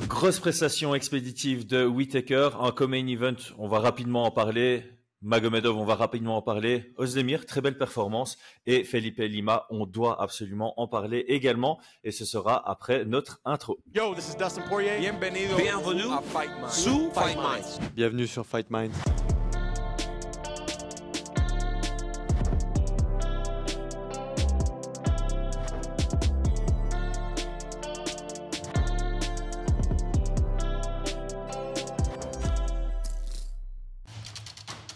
Grosse prestation expéditive de Whittaker. Un co-main event, on va rapidement en parler. Magomedov, on va rapidement en parler. Ozdemir, très belle performance. Et Felipe Lima, on doit absolument en parler également. Et ce sera après notre intro. Yo, this is Dustin Poirier. Bienvenue à Fight Minds. Sous Fight Minds. Bienvenue sur Fight Minds.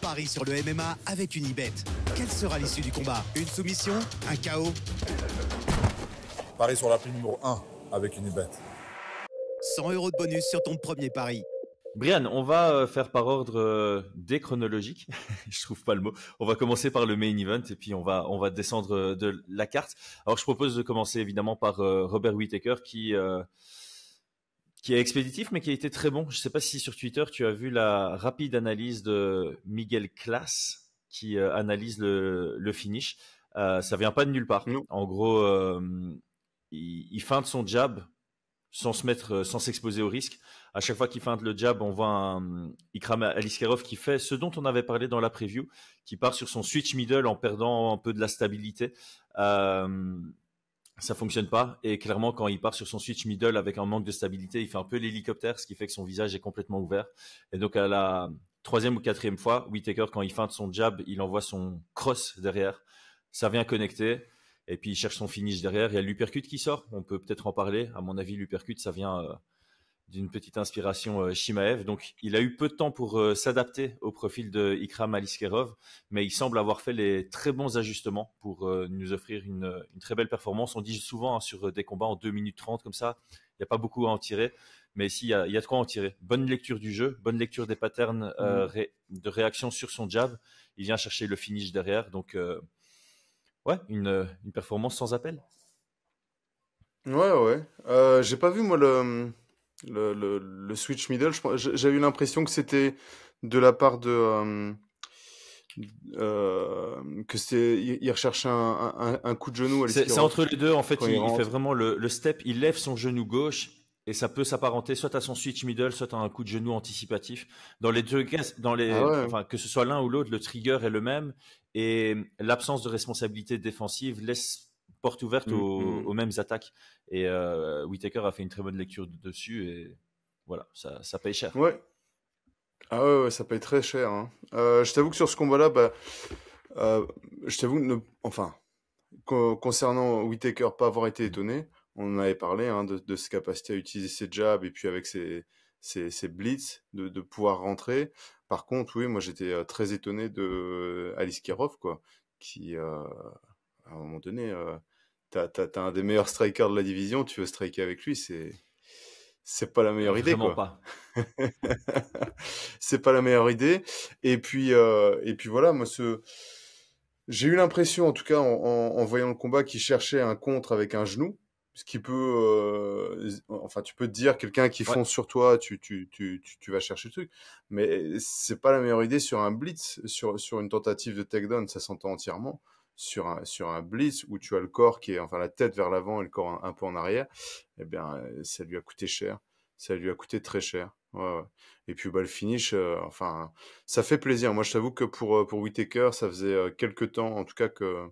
Paris sur le MMA avec Unibet. Quelle sera l'issue du combat? Une soumission? Un KO? Paris sur l'appli numéro 1 avec Unibet. 100 € de bonus sur ton premier pari. Brian, on va faire par ordre déchronologique. Je trouve pas le mot. On va commencer par le main event et puis on va descendre de la carte. Alors je propose de commencer évidemment par Robert Whittaker qui est expéditif mais qui a été très bon. Je sais pas si sur Twitter tu as vu la rapide analyse de Miguel Class qui analyse le finish. Ça vient pas de nulle part. Non. En gros, il feinte son jab sans s'exposer au risque. À chaque fois qu'il feinte le jab, on voit un Ikram Aliskerov qui fait ce dont on avait parlé dans la preview, qui part sur son switch middle en perdant un peu de la stabilité. Ça fonctionne pas. Et clairement, quand il part sur son switch middle avec un manque de stabilité, il fait un peu l'hélicoptère, ce qui fait que son visage est complètement ouvert. Et donc, à la 3e ou 4e fois, Whittaker, quand il feinte son jab, il envoie son cross derrière. Ça vient connecter. Et puis, il cherche son finish derrière. Il y a l'uppercut qui sort. On peut peut-être en parler. À mon avis, l'uppercut, ça vient d'une petite inspiration Shimaev. Donc, il a eu peu de temps pour s'adapter au profil de Ikram Aliskerov, mais il semble avoir fait les très bons ajustements pour nous offrir une très belle performance. On dit souvent sur des combats en 2 minutes 30 comme ça, il n'y a pas beaucoup à en tirer, mais ici, il y a de quoi en tirer. Bonne lecture du jeu, bonne lecture des patterns de réaction sur son jab. Il vient chercher le finish derrière. Donc, ouais, une performance sans appel. Ouais. J'ai pas vu moi le switch middle. J'ai eu l'impression que c'était de la part de que il recherchait un coup de genou. C'est entre les deux en fait. Il rentre. fait vraiment le step. Il lève son genou gauche et ça peut s'apparenter soit à son switch middle, soit à un coup de genou anticipatif. Dans les deux cas, enfin, que ce soit l'un ou l'autre, le trigger est le même et l'absence de responsabilité défensive laisse porte ouverte aux mêmes attaques. Et Whittaker a fait une très bonne lecture dessus et voilà, ça paye cher. Ouais. Ah ouais, ça paye très cher. Hein. Je t'avoue que sur ce combat-là, je t'avoue, concernant Whittaker, pas avoir été étonné. On en avait parlé de ses capacités à utiliser ses jabs et puis avec ses blitz, de pouvoir rentrer. Par contre, oui, moi j'étais très étonné de Aliskerov, quoi, qui, à un moment donné, t'as un des meilleurs strikers de la division, tu veux striker avec lui, c'est pas la meilleure idée, Vraiment quoi. pas. C'est pas la meilleure idée. Et puis voilà, moi j'ai eu l'impression, en tout cas, en voyant le combat, qu'il cherchait un contre avec un genou. Ce qui peut, tu peux te dire, quelqu'un qui fonce sur toi, tu vas chercher le truc. Mais c'est pas la meilleure idée sur un blitz, sur une tentative de takedown, ça s'entend entièrement. Sur un blitz où tu as le corps qui est, la tête vers l'avant et le corps un peu en arrière, eh bien, ça lui a coûté cher. Ça lui a coûté très cher. Ouais. Et puis, le finish, ça fait plaisir. Moi, je t'avoue que pour Whittaker, ça faisait quelques temps, en tout cas, que,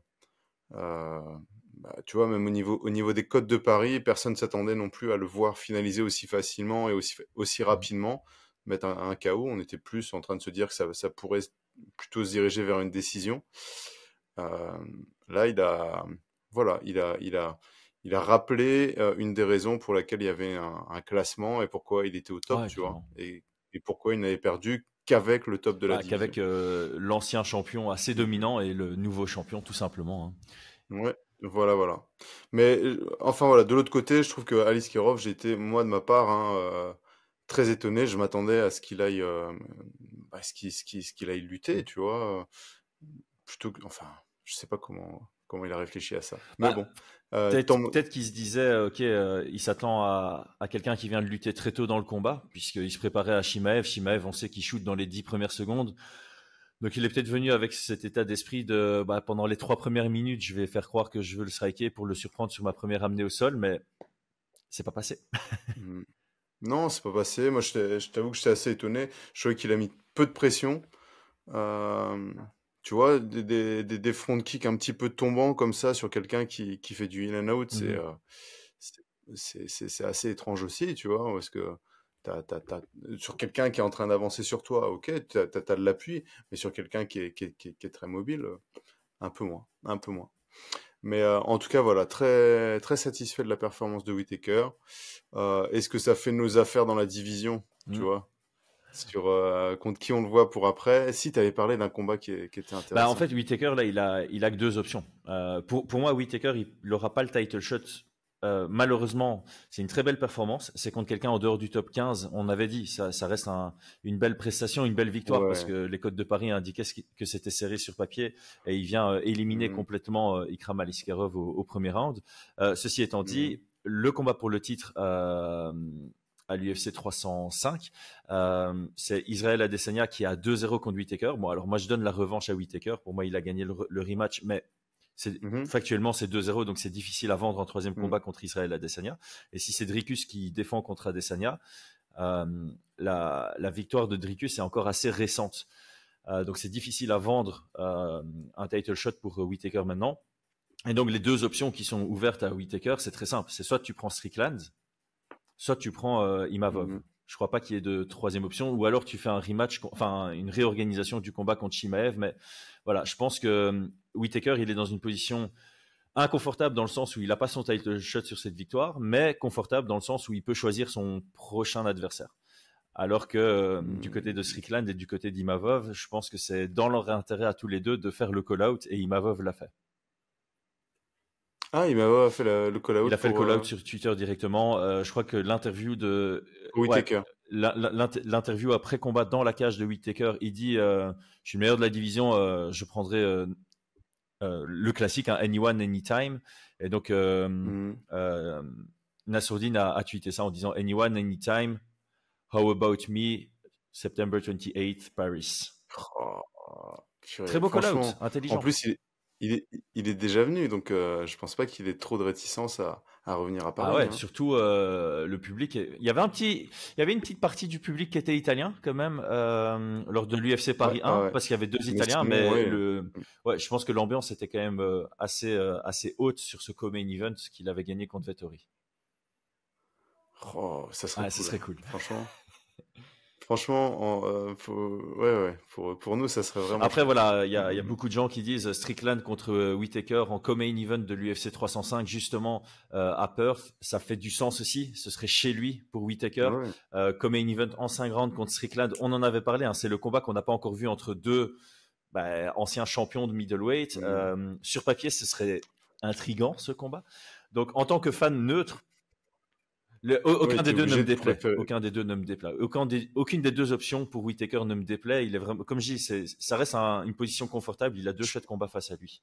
tu vois, même au niveau des cotes de paris, personne ne s'attendait non plus à le voir finaliser aussi facilement et aussi rapidement, mettre un KO. On était plus en train de se dire que ça pourrait plutôt se diriger vers une décision. Là, il a rappelé une des raisons pour laquelle il y avait un classement et pourquoi il était au top, tu vois, et pourquoi il n'avait perdu qu'avec le top de la division. Qu'avec l'ancien champion assez dominant et le nouveau champion, tout simplement. Hein. Ouais, voilà. Mais de l'autre côté, je trouve que Aliskerov, j'ai été, moi, de ma part, très étonné. Je m'attendais à ce qu'il aille, ce qu'il aille lutter, tu vois, plutôt que, je sais pas comment il a réfléchi à ça. Mais bon. Peut-être qu'il se disait, il s'attend à quelqu'un qui vient de lutter très tôt dans le combat, puisqu'il se préparait à Shimaev. Shimaev, on sait qu'il shoot dans les 10 premières secondes. Donc, il est peut-être venu avec cet état d'esprit de, pendant les 3 premières minutes, je vais faire croire que je veux le striker pour le surprendre sur ma première amenée au sol, mais c'est pas passé. Non, c'est pas passé. Moi, je t'avoue que j'étais assez étonné. Je trouvais qu'il a mis peu de pression. Euh, Tu vois, des front kicks un petit peu tombants comme ça sur quelqu'un qui fait du in and out, Mhm. c'est c'est assez étrange aussi, tu vois, parce que sur quelqu'un qui est en train d'avancer sur toi, ok, t'as de l'appui, mais sur quelqu'un qui est très mobile, un peu moins, un peu moins. Mais en tout cas, voilà, très, très satisfait de la performance de Whittaker. Est-ce que ça fait nos affaires dans la division, tu Mhm. vois, sur contre qui on le voit pour après? Si, tu avais parlé d'un combat qui était Bah, en intéressant. fait, Whittaker, là, il a que deux options. Pour moi, Whittaker, il n'aura pas le title shot. Malheureusement, c'est une très belle performance. C'est contre quelqu'un en dehors du top 15. On avait dit, ça reste une belle prestation, une belle victoire parce Ouais. que les codes de Paris indiquaient que c'était serré sur papier et il vient éliminer Mhm, complètement Ikram Aliskerov au premier round. Ceci étant mhm, dit, le combat pour le titre à l'UFC 305, c'est Israël Adesanya qui a 2-0 contre Whittaker. Bon, alors moi je donne la revanche à Whittaker. Pour moi, il a gagné le rematch, mais mhm, factuellement c'est 2-0, donc c'est difficile à vendre en troisième mhm. combat contre Israël Adesanya. Et si c'est Dricus qui défend contre Adesanya, euh, la victoire de Dricus est encore assez récente. Donc c'est difficile à vendre un title shot pour Whittaker maintenant. Et donc les deux options qui sont ouvertes à Whittaker, c'est très simple. C'est soit tu prends Strickland, soit tu prends Imavov. Mhm. Je crois pas qu'il y ait de troisième option, ou alors tu fais un rematch, enfin une réorganisation du combat contre Chimaev. Mais voilà, je pense que Whittaker, il est dans une position inconfortable dans le sens où il n'a pas son title shot sur cette victoire, mais confortable dans le sens où il peut choisir son prochain adversaire. Alors que du côté de Mhm. Strickland et du côté d'Imavov, je pense que c'est dans leur intérêt à tous les deux de faire le call-out, et Imavov l'a fait. Ah, il m'a fait le Il call-out a fait le call-out sur Twitter directement. Je crois que l'interview de, pour ouais, Whittaker. l'interview après combat dans la cage de Whittaker, il dit je suis le meilleur de la division, je prendrai le classique, hein, anyone, anytime. Et donc Mhm. euh, Nassourdine a tweeté ça en disant anyone, anytime. How about me? September 28th, Paris. Oh, Très purée. beau call-out, Franchement, en intelligent. plus, il est déjà venu, donc je pense pas qu'il ait trop de réticence à revenir à Ah Paris, ouais, hein. surtout le public. Il y avait une petite partie du public qui était italien quand même lors de l'UFC Ouais, Paris ouais, 1 ouais. parce qu'il y avait deux Mais Italiens, sinon, mais ouais. ouais, je pense que l'ambiance était quand même assez haute sur ce co-main event qu'il avait gagné contre Vettori. Oh, ça serait Ah, ce cool, serait hein. cool. Franchement, ouais, ouais. Pour nous, ça serait vraiment Après, chouette. voilà, il y a Mhm. beaucoup de gens qui disent Strickland contre Whittaker en co-main event de l'UFC 305, justement à Perth. Ça fait du sens aussi. Ce serait chez lui pour Whittaker. Ouais. Co-main event en 5 rounds contre Strickland. On en avait parlé. Hein, c'est le combat qu'on n'a pas encore vu entre deux anciens champions de middleweight. Mhm. Sur papier, ce serait intriguant ce combat. Donc, en tant que fan neutre, Ouais, aucun des t'es deux ne me obligé de déplaît. préférer. Aucun des deux ne me déplaît. Aucune des deux options pour Whittaker ne me déplaît. Il est vraiment, comme je dis, ça reste une position confortable. Il a deux chouettes combats face à lui.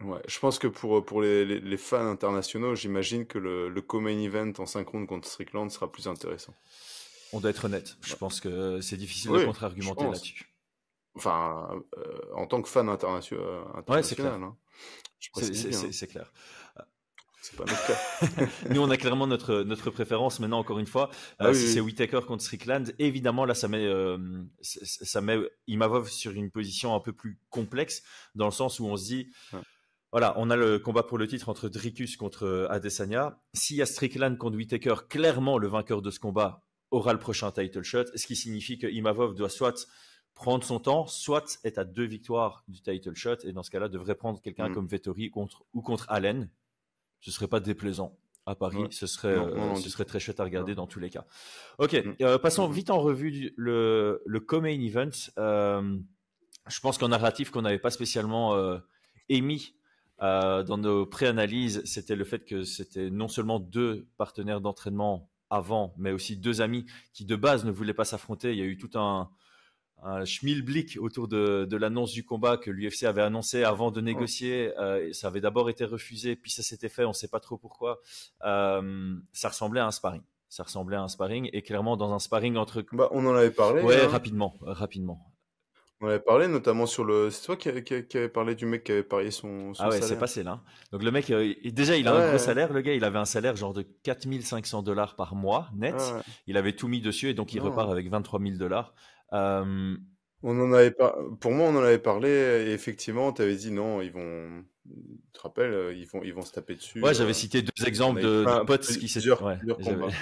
Ouais, je pense que pour les fans internationaux, j'imagine que le co-main event en synchrone contre Strickland sera plus intéressant. On doit être honnête. Je Ouais. pense que c'est difficile de Oui, je contre-argumenter pense. là-dessus. Enfin, en tant que fan Ouais, c'est clair. international, hein, je précise bien, hein. C'est clair. C'est pas notre cas. Nous, on a clairement notre préférence maintenant, encore une fois. Ah oui, Si c'est oui. Whittaker contre Strickland, évidemment, là, ça met Imavov sur une position un peu plus complexe, dans le sens où on se dit, Ouais. voilà, on a le combat pour le titre entre Dricus contre Adesanya. S'il y a Strickland contre Whittaker, clairement, le vainqueur de ce combat aura le prochain title shot, ce qui signifie que Imavov doit soit prendre son temps, soit est à 2 victoires du title shot, et dans ce cas-là, devrait prendre quelqu'un Mm. comme Vettori ou contre Allen. Ce serait pas déplaisant à Paris. Ouais. Non, non, non, Ce du serait tout. très chouette à Non. regarder dans tous les cas. Ok, Mm. passons Mhm. vite en revue le co-main event. Je pense qu'en narratif qu'on n'avait pas spécialement émis dans nos pré-analyses, c'était le fait que c'était non seulement deux partenaires d'entraînement avant, mais aussi deux amis qui de base ne voulaient pas s'affronter. Il y a eu tout un schmilblick autour de l'annonce du combat que l'UFC avait annoncé avant de Ouais. négocier. Ça avait d'abord été refusé, puis ça s'était fait, on ne sait pas trop pourquoi. Ça ressemblait à un sparring. Ça ressemblait à un sparring, et clairement dans un sparring entre... Bah, on en avait parlé, Ouais, hein. rapidement. On avait parlé notamment sur le. C'est toi qui avait parlé du mec qui avait parié son Ah ouais, c'est salaire. passé là, hein. Donc le mec, déjà, il a un gros Ouais, salaire. Le gars, il avait un salaire genre de 4 500 $ par mois net. ouais. Il avait tout mis dessus et donc il repart Non. avec 23 000 $. Euh, On en avait pas. Pour moi, on en avait parlé et effectivement, tu avais dit non, ils vont. Tu te rappelles, ils vont se taper dessus. Ouais, j'avais cité deux On exemples avait de pas potes qui s'étaient. Ouais, plusieurs j'avais. combats.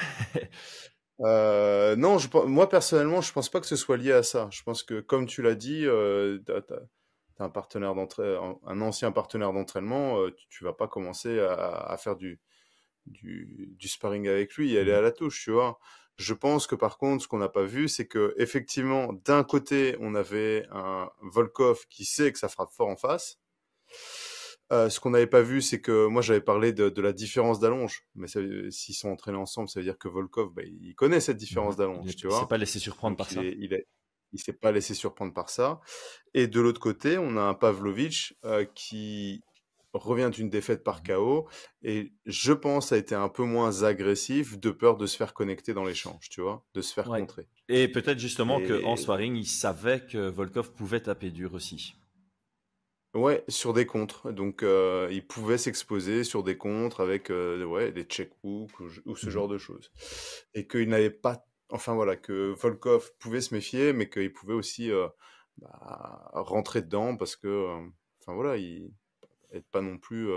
Non, moi personnellement, je pense pas que ce soit lié à ça. Je pense que, comme tu l'as dit, t'as un partenaire un ancien partenaire d'entraînement, tu vas pas commencer à faire du sparring avec lui et aller Mhm. à la touche, tu vois. Je pense que par contre, ce qu'on n'a pas vu, c'est que effectivement, d'un côté, on avait un Volkov qui sait que ça frappe fort en face. Ce qu'on n'avait pas vu, c'est que moi j'avais parlé de la différence d'allonge, mais s'ils sont entraînés ensemble, ça veut dire que Volkov, bah, il connaît cette différence Mhm. d'allonge, tu Il s'est vois. pas laissé surprendre par Donc ça. il s'est pas laissé surprendre par ça. Et de l'autre côté, on a un Pavlovich qui revient d'une défaite par KO et je pense a été un peu moins agressif de peur de se faire connecter dans l'échange, tu vois, de se faire Ouais. contrer. Et peut-être justement qu'en Et sparring, il savait que Volkov pouvait taper dur aussi. ouais, sur des contres. Donc, il pouvait s'exposer sur des contres avec ouais, des check hooks ou ce Mhm. genre de choses. Et qu'il n'avait pas. Enfin voilà, que Volkov pouvait se méfier, mais qu'il pouvait aussi rentrer dedans parce que. Enfin voilà, il être pas non plus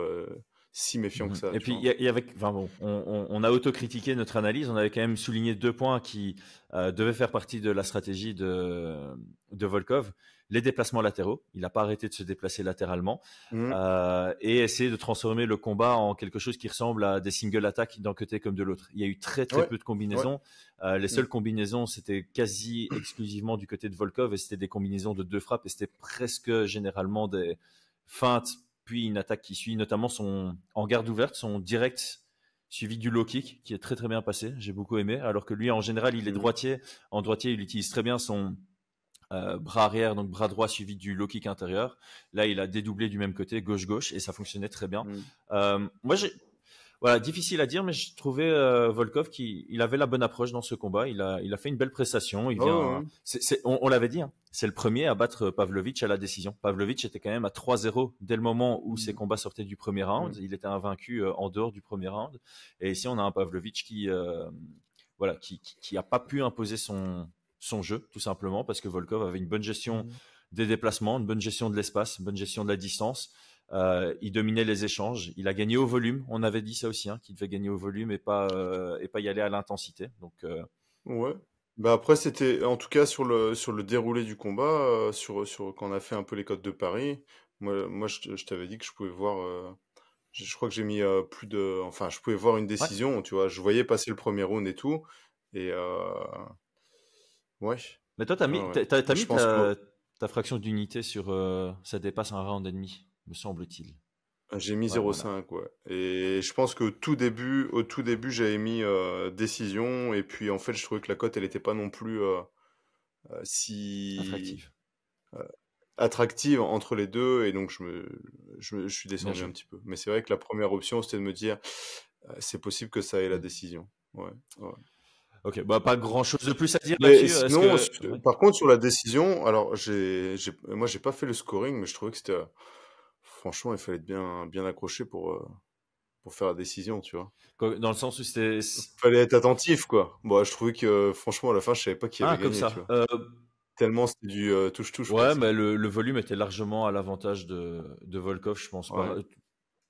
si méfiant que Mhm. ça, Et tu puis, vois. enfin bon, on a autocritiqué notre analyse. On avait quand même souligné 2 points qui devaient faire partie de la stratégie de Volkov. Les déplacements latéraux. Il n'a pas arrêté de se déplacer latéralement. Mhm. Et essayer de transformer le combat en quelque chose qui ressemble à des single attaques d'un côté comme de l'autre. Il y a eu très très Ouais, peu de ouais. combinaisons. Les Mhm. seules combinaisons, c'était quasi exclusivement du côté de Volkov et c'était des combinaisons de 2 frappes et c'était presque généralement des feintes puis une attaque qui suit, notamment en garde ouverte, son direct suivi du low kick qui est très très bien passé. J'ai beaucoup aimé. Alors que lui, en général, il est Mhm. droitier. En droitier, il utilise très bien son bras arrière, donc bras droit suivi du low kick intérieur. Là, il a dédoublé du même côté, gauche-gauche, et ça fonctionnait très bien. Mhm. Moi, voilà, difficile à dire, mais je trouvais Volkov il avait la bonne approche dans ce combat. Il a fait une belle prestation. Ah ouais, ouais. On l'avait dit, hein, c'est le premier à battre Pavlovich à la décision. Pavlovich était quand même à 3-0 dès le moment où ses Mhm. combats sortaient du premier round. Mhm. Il était invaincu en dehors du premier round. Et ici, on a un Pavlovich voilà, qui a pas pu imposer son jeu, tout simplement, parce que Volkov avait une bonne gestion Mhm. des déplacements, une bonne gestion de l'espace, une bonne gestion de la distance. Il dominait les échanges. Il a gagné au volume. On avait dit ça aussi, hein, qu'il devait gagner au volume et pas y aller à l'intensité. Donc, Ouais. Bah après, c'était en tout cas sur le déroulé du combat, quand on a fait un peu les codes de Paris. Moi je t'avais dit que je pouvais voir. Je crois que j'ai mis plus de. Enfin, je pouvais voir une ouais. décision, tu vois. Je voyais passer le premier round et tout. Et ouais. Mais toi, Ouais, ouais. t'as Je mis pense que ta fraction d'unité sur ça dépasse un round et demi, me semble-t-il. j'ai mis Ouais, voilà. 0,5, ouais. Et je pense que au tout début, j'avais mis décision. Et puis en fait, je trouvais que la cote, elle était pas non plus si Attractive. attractive entre les deux. Et donc, je suis Bien descendu un joué. petit peu. Mais c'est vrai que la première option, c'était de me dire, c'est possible que ça ait la Mm. décision. Ouais, ouais. Ok, bah pas grand-chose de plus à dire Mais là-dessus. Est-ce sinon, que ouais. par contre, sur la décision, alors moi, j'ai pas fait le scoring, mais je trouvais que c'était, franchement, il fallait être bien accroché pour faire la décision, tu vois. Dans le sens où Fallait être attentif, quoi. Bon, je trouvais que, franchement, à la fin, je savais pas qui ah avait comme gagné, tu ça. vois. Tellement c'était du touche-touche Ouais, presque. mais le volume était largement à l'avantage de Volkov, je pense pas. Ouais.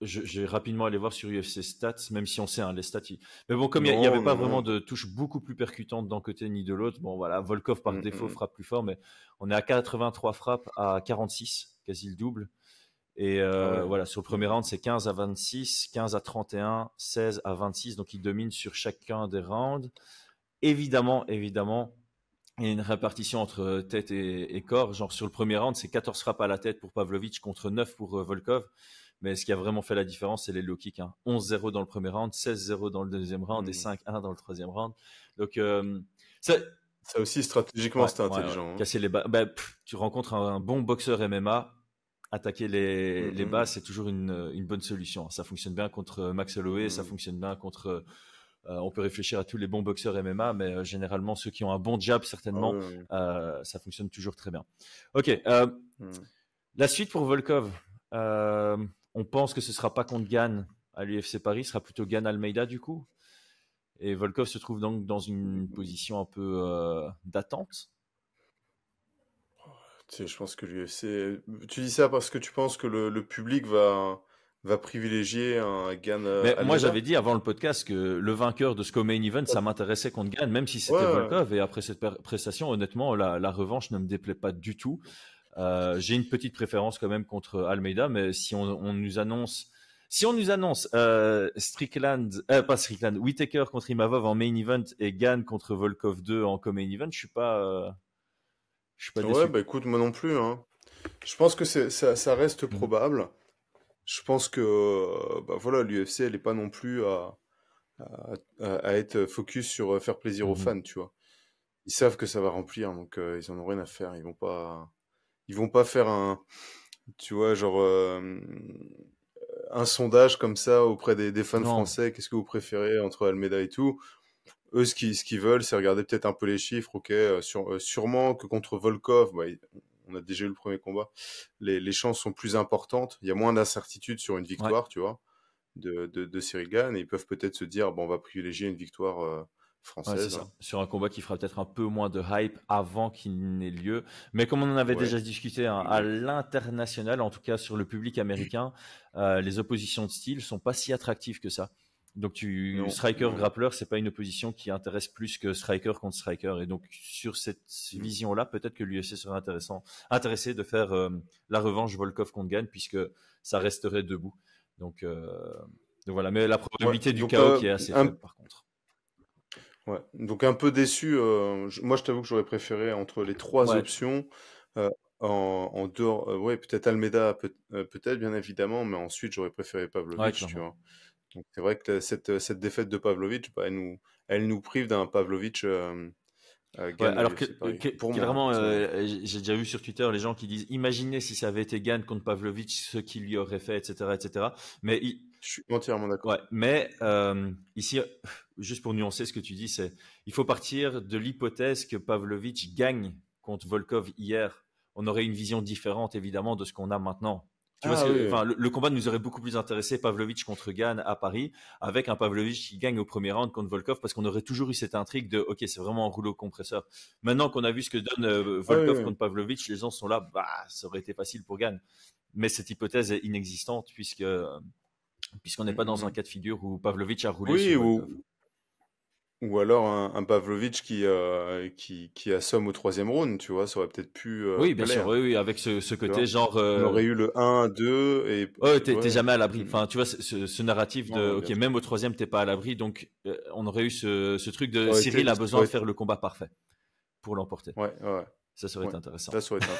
Je vais rapidement aller voir sur UFC Stats, même si on sait, hein, les stats. Mais bon, comme il n'y avait Non, pas non, vraiment non. de touche beaucoup plus percutante d'un côté ni de l'autre, bon voilà, Volkov par Mm, défaut mm, frappe plus fort, mais on est à 83 frappes à 46, quasi le double. Et ah ouais. voilà, sur le Mm, premier round, c'est 15 à 26, 15 à 31, 16 à 26, donc il domine sur chacun des rounds. Évidemment, il y a une répartition entre tête et corps. Genre sur le premier round, c'est 14 frappes à la tête pour Pavlovich contre 9 pour Volkov. Mais ce qui a vraiment fait la différence, c'est les low kicks, hein. 11-0 dans le premier round, 16-0 dans le deuxième round et mm. 5-1 dans le troisième round. Donc, Ça aussi, stratégiquement, ouais, c'était ouais. intelligent, hein. Casser les bas. Tu rencontres un bon boxeur MMA, attaquer Mm, les bas, mm, c'est toujours une bonne solution. Ça fonctionne bien contre Max Holloway, ça mm, fonctionne bien contre On peut réfléchir à tous les bons boxeurs MMA, mais généralement, ceux qui ont un bon jab, certainement, ça fonctionne toujours très bien. Ok, la suite pour Volkov. On pense que ce ne sera pas contre Gane à l'UFC Paris, ce sera plutôt Gane Almeida du coup. Et Volkov se trouve donc dans une position un peu d'attente. Tu sais, je pense que l'UFC... Tu dis ça parce que tu penses que le public va privilégier un Gane Mais Almeida? moi, j'avais dit avant le podcast que le vainqueur de ce co-main event, ça m'intéressait contre Gane, même si c'était Volkov. Et après cette prestation, honnêtement, la revanche ne me déplaît pas du tout. J'ai une petite préférence quand même contre Almeida, mais si on nous annonce Whittaker contre Imavov en main event et Gane contre Volkov 2 en co-main event, je suis pas déçu. Ouais, bah écoute, moi non plus, hein. Je pense que ça reste probable. Je pense que bah voilà, l'UFC, elle est pas non plus à être focus sur faire plaisir aux fans, tu vois. Ils savent que ça va remplir, donc ils en ont rien à faire. Ils vont pas faire tu vois, genre un sondage comme ça auprès des fans français. Qu'est-ce que vous préférez entre Almeida et tout? Eux, ce qu'ils veulent, c'est regarder peut-être un peu les chiffres. Ok, sûrement que contre Volkov, bah, on a déjà eu le premier combat, les chances sont plus importantes. Il y a moins d'incertitude sur une victoire, tu vois, de Cyril Gane. Et ils peuvent peut-être se dire, bon, on va privilégier une victoire française. C'est ça. Sur un combat qui fera peut-être un peu moins de hype avant qu'il n'ait lieu. Mais comme on en avait déjà discuté à l'international, en tout cas sur le public américain, les oppositions de style sont pas si attractives que ça. Donc striker-grappler, c'est pas une opposition qui intéresse plus que striker contre striker. Et donc sur cette vision-là, peut-être que l'UFC serait intéressé de faire la revanche Volkov contre Gane, puisque ça resterait debout. Donc voilà. Mais la probabilité du chaos qui est assez faible par contre. Ouais, donc un peu déçu. Moi, je t'avoue que j'aurais préféré entre les trois options en dehors. Ouais, peut-être Almeida, peut-être bien évidemment, mais ensuite j'aurais préféré Pavlovich, tu vois. Donc c'est vrai que cette défaite de Pavlovich, bah, elle nous prive d'un Pavlovich. Alors clairement, j'ai déjà vu sur Twitter les gens qui disent imaginez si ça avait été Gane contre Pavlovich, ce qu'il lui aurait fait, etc., etc. Mais je suis entièrement d'accord. Ouais, mais ici, juste pour nuancer ce que tu dis, il faut partir de l'hypothèse que Pavlovich gagne contre Volkov hier. On aurait une vision différente évidemment de ce qu'on a maintenant. Tu vois, le combat nous aurait beaucoup plus intéressé, Pavlovich contre Gane à Paris, avec un Pavlovich qui gagne au premier round contre Volkov, parce qu'on aurait toujours eu cette intrigue de ok, c'est vraiment un rouleau compresseur. Maintenant qu'on a vu ce que donne Volkov contre Pavlovich, les gens sont là, bah ça aurait été facile pour Gane. Mais cette hypothèse est inexistante puisqu'on n'est pas dans un cas de figure où Pavlovich a roulé sur Volkov. Ou alors un Pavlovich qui assomme au troisième round, tu vois, ça aurait peut-être pu oui, bien sûr, oui, avec ce côté genre... On aurait eu le 1, 2 et... Oh, t'es jamais à l'abri. Enfin, tu vois, ce narratif de... Ok, même au troisième, t'es pas à l'abri. Donc, on aurait eu ce truc de Cyril a besoin de faire le combat parfait pour l'emporter. Ouais. Ça serait intéressant. Ça aurait été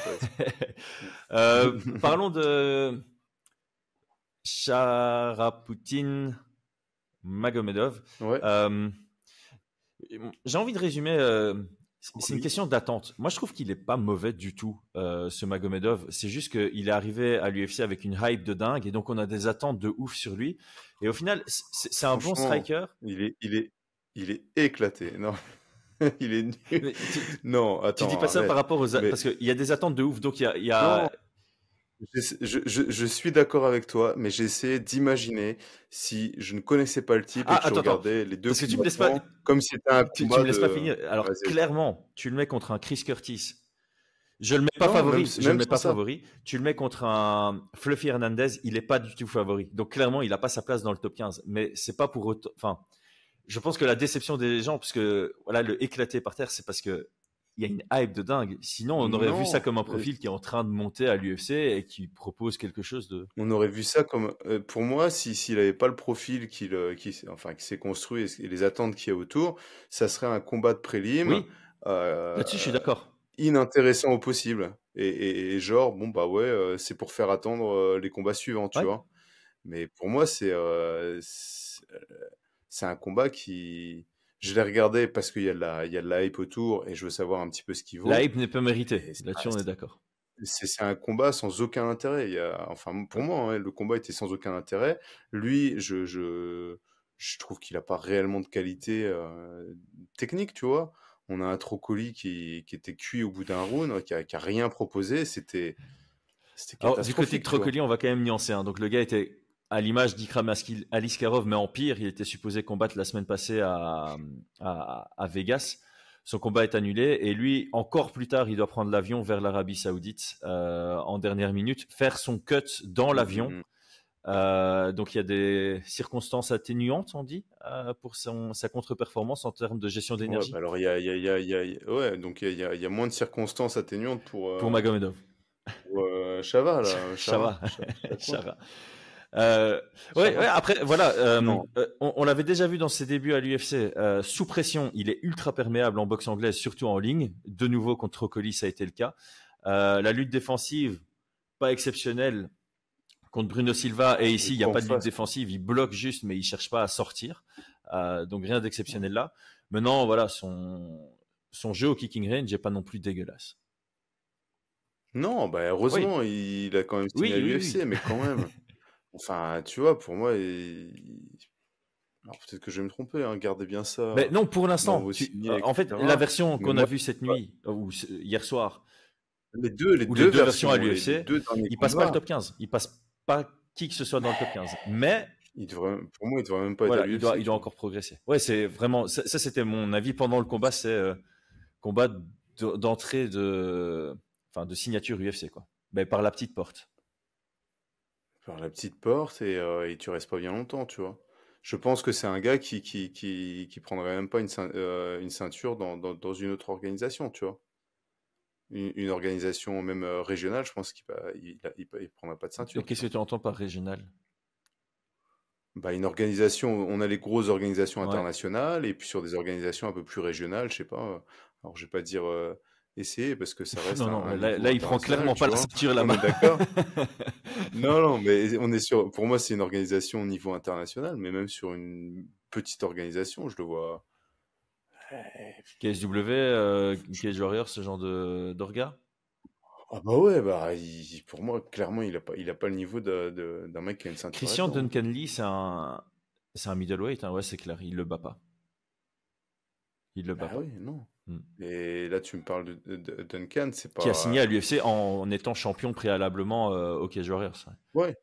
intéressant. Parlons de Charapoutine Magomedov. Ouais. J'ai envie de résumer. C'est une question d'attente. Moi, je trouve qu'il n'est pas mauvais du tout, ce Magomedov. C'est juste qu'il est arrivé à l'UFC avec une hype de dingue et donc on a des attentes de ouf sur lui. Et au final, c'est un bon striker. Il est éclaté. Non. Il est nul. Non, attends. Tu dis pas ça par rapport aux... Parce qu'il y a des attentes de ouf. Donc il y a... Non. Je suis d'accord avec toi, mais j'ai essayé d'imaginer si je ne connaissais pas le type et que je regardais les deux parce que tu me laisses pas... comme si c'était un combat tu me laisses pas finir. Alors clairement, tu le mets contre un Chris Curtis. Je le mets pas favori. Je le mets pas favori. Tu le mets contre un Fluffy Hernandez, il est pas du tout favori. Donc clairement, il a pas sa place dans le top 15. Mais c'est pas pour autant... Enfin, je pense que la déception des gens, parce que voilà, le éclaté par terre, c'est parce que il y a une hype de dingue. Sinon, on aurait vu ça comme un profil qui est en train de monter à l'UFC et qui propose quelque chose de... On aurait vu ça comme... pour moi, s'il n'avait pas le profil qui s'est construit et les attentes qu'il y a autour, ça serait un combat de prélim. Oui, là-dessus, je suis d'accord. Inintéressant au possible. Et genre, bon, bah ouais, c'est pour faire attendre les combats suivants, tu vois. Mais pour moi, c'est un combat qui... Je l'ai regardé parce qu'il y a de la hype autour et je veux savoir un petit peu ce qu'il vaut. La hype n'est pas méritée. Là-dessus, on est d'accord. C'est un combat sans aucun intérêt. Enfin, pour moi, le combat était sans aucun intérêt. Lui, je je trouve qu'il n'a pas réellement de qualité technique, tu vois. On a un Trocoli qui était cuit au bout d'un round, qui a rien proposé. C'était Alors, du côté de catastrophique, tu vois. Trocoli, on va quand même nuancer. Hein. Donc, le gars était à l'image d'Ikram Aliskerov, mais en pire. Il était supposé combattre la semaine passée à Vegas. Son combat est annulé. Et lui, encore plus tard, il doit prendre l'avion vers l'Arabie Saoudite en dernière minute, faire son cut dans l'avion. Donc, il y a des circonstances atténuantes, on dit, pour sa contre-performance en termes de gestion d'énergie. Ouais, bah alors, ouais, donc il y a moins de circonstances atténuantes Pour Magomedov. Chava, là. Chava. Chava. Ouais, après, voilà, on l'avait déjà vu dans ses débuts à l'UFC. Sous pression, il est ultra perméable en boxe anglaise, surtout en ligne. De nouveau, contre Trocoli, ça a été le cas. La lutte défensive, pas exceptionnelle contre Bruno Silva. Et ici, il n'y a pas de lutte défensive. Il bloque juste, mais il ne cherche pas à sortir. Donc, rien d'exceptionnel là. Maintenant, voilà, son jeu au kicking range n'est pas non plus dégueulasse. Non, bah heureusement, il a quand même signé à l'UFC, mais quand même. Enfin, tu vois, pour moi, alors peut-être que je vais me tromper, hein, gardez bien ça. Mais non, pour l'instant. En fait, la version qu'on a vue cette nuit, ou hier soir, les deux versions à l'UFC, il passe pas le top 15. Il passe pas qui que ce soit dans le top 15. Mais pour moi, il devrait même pas être à l'UFC. Il doit encore progresser. Ouais, c'est vraiment. Ça, c'était mon avis pendant le combat. C'est combat d'entrée de signature UFC, quoi. Mais par la petite porte. Par la petite porte et tu restes pas bien longtemps, tu vois. Je pense que c'est un gars qui prendrait même pas une ceinture dans une autre organisation, tu vois. Une organisation même régionale, je pense qu'il prendra pas de ceinture. Et qu'est-ce que tu entends par régional? Bah, une organisation, on a les grosses organisations internationales et puis sur des organisations un peu plus régionales, je sais pas. Alors je vais pas dire essayer parce que ça reste là il prend clairement pas la ceinture là-bas. On est d'accord. non, mais on est sur. Pour moi, c'est une organisation au niveau international, mais même sur une petite organisation, je le vois. KSW, Cage Warriors, ce genre d'orga. Ah bah ouais, pour moi, clairement, il a pas le niveau d'un mec qui a une ceinture. Christian Duncan Lee, c'est un middleweight, hein, ouais, c'est clair, il le bat pas. Il le bat pas. Oui, non. Et là, tu me parles de Duncan, c'est pas. Qui a signé à l'UFC en étant champion préalablement au Cage Warriors. Ouais.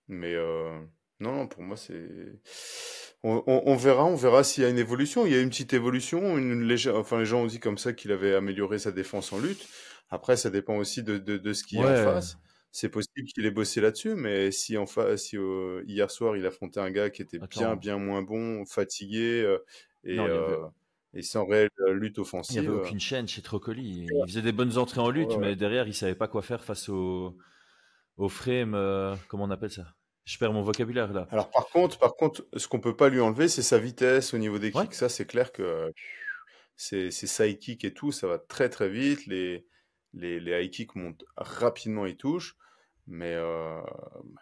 Mais non, pour moi, c'est. On verra s'il y a une évolution. Il y a une petite évolution, enfin les gens ont dit comme ça qu'il avait amélioré sa défense en lutte. Après, ça dépend aussi de ce qu'il y a en face. C'est possible qu'il ait bossé là-dessus, mais si hier soir il affrontait un gars qui était bien moins bon, fatigué et sans réelle lutte offensive. Il n'y avait aucune chaîne chez Trocoli. Il faisait des bonnes entrées en lutte, mais derrière il savait pas quoi faire face au frame, comment on appelle ça? Je perds mon vocabulaire là. Alors par contre, ce qu'on peut pas lui enlever, c'est sa vitesse au niveau des kicks. Ça, c'est clair que c'est side kick et tout, ça va très très vite. Les high kicks montent rapidement, ils touchent, mais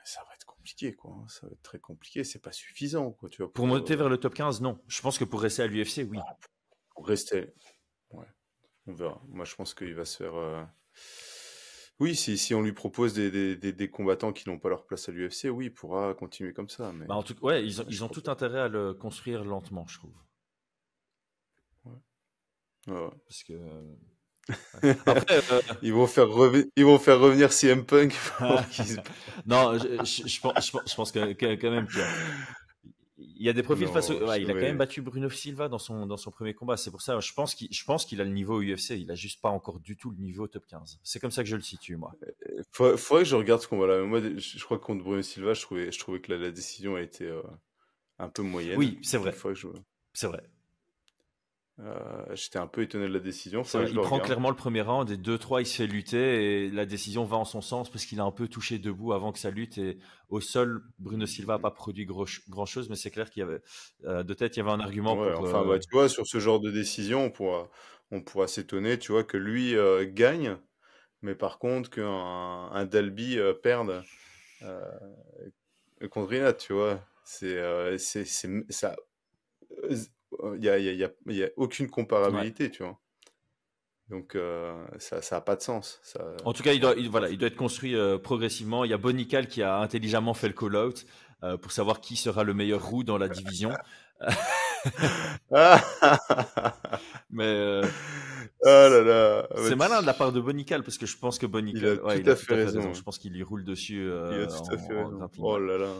ça va être compliqué, quoi. Ça va être très compliqué. C'est pas suffisant, quoi. Tu vois, pour monter vers le top 15, non. Je pense que pour rester à l'UFC, oui. Pour rester, ouais, on verra. Moi, je pense qu'il va se faire. Oui, si on lui propose des combattants qui n'ont pas leur place à l'UFC, oui, il pourra continuer comme ça. Mais en tout cas, ouais, ils ont tout intérêt à le construire lentement, je trouve. Ouais. Parce que après, ils vont faire revenir CM Punk. Non, je pense que quand même il y a des profils face au... il a quand même battu Bruno Silva dans son premier combat. C'est pour ça, je pense qu'il a le niveau UFC. Il a juste pas encore du tout le niveau top 15. C'est comme ça que je le situe, moi. Faudrait que je regarde ce combat-là. Moi, je crois que contre Bruno Silva, je trouvais que la décision a été un peu moyenne. Oui, c'est vrai. C'est vrai. J'étais un peu étonné de la décision. Il prend clairement le premier round et 2-3, il se fait lutter et la décision va en son sens parce qu'il a un peu touché debout avant que ça lutte et au sol, Bruno Silva n'a pas produit grand chose, mais c'est clair qu'il y avait de tête, il y avait un argument pour. Tu vois, sur ce genre de décision, on pourra s'étonner, tu vois, que lui gagne, mais par contre qu'un Dalby perde contre Rinat, tu vois, c'est ça. Il y a aucune comparabilité, tu vois. Donc ça a pas de sens. En tout cas, il doit être construit progressivement. Il y a Bonical qui a intelligemment fait le call-out. pour savoir qui sera le meilleur roux dans la division. Ah, Mais ah là là. c'est malin de la part de Bonical parce que je pense que Il a Bonical, tout il a à tout fait à fait raison. raison. Je pense qu'il y roule dessus Il a tout à fait en raison. grappling. Oh là là.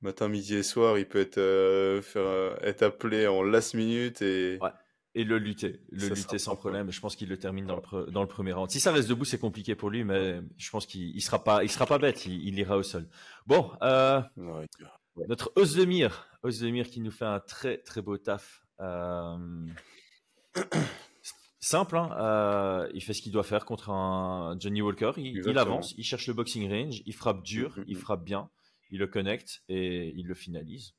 Matin, midi et soir, il peut être appelé en last minute et Ouais. Et le lutter ça sera sans pas quoi. problème. Je pense qu'il le termine dans le premier round. Si ça reste debout, c'est compliqué pour lui, mais je pense qu'il sera pas bête. Il ira au sol. Bon, Ouais. notre Ozdemir qui nous fait un très très beau taf. Simple, hein, il fait ce qu'il doit faire contre un Johnny Walker. Il Exactement. avance, il cherche le boxing range, il frappe dur, il frappe bien, il le connecte et il le finalise.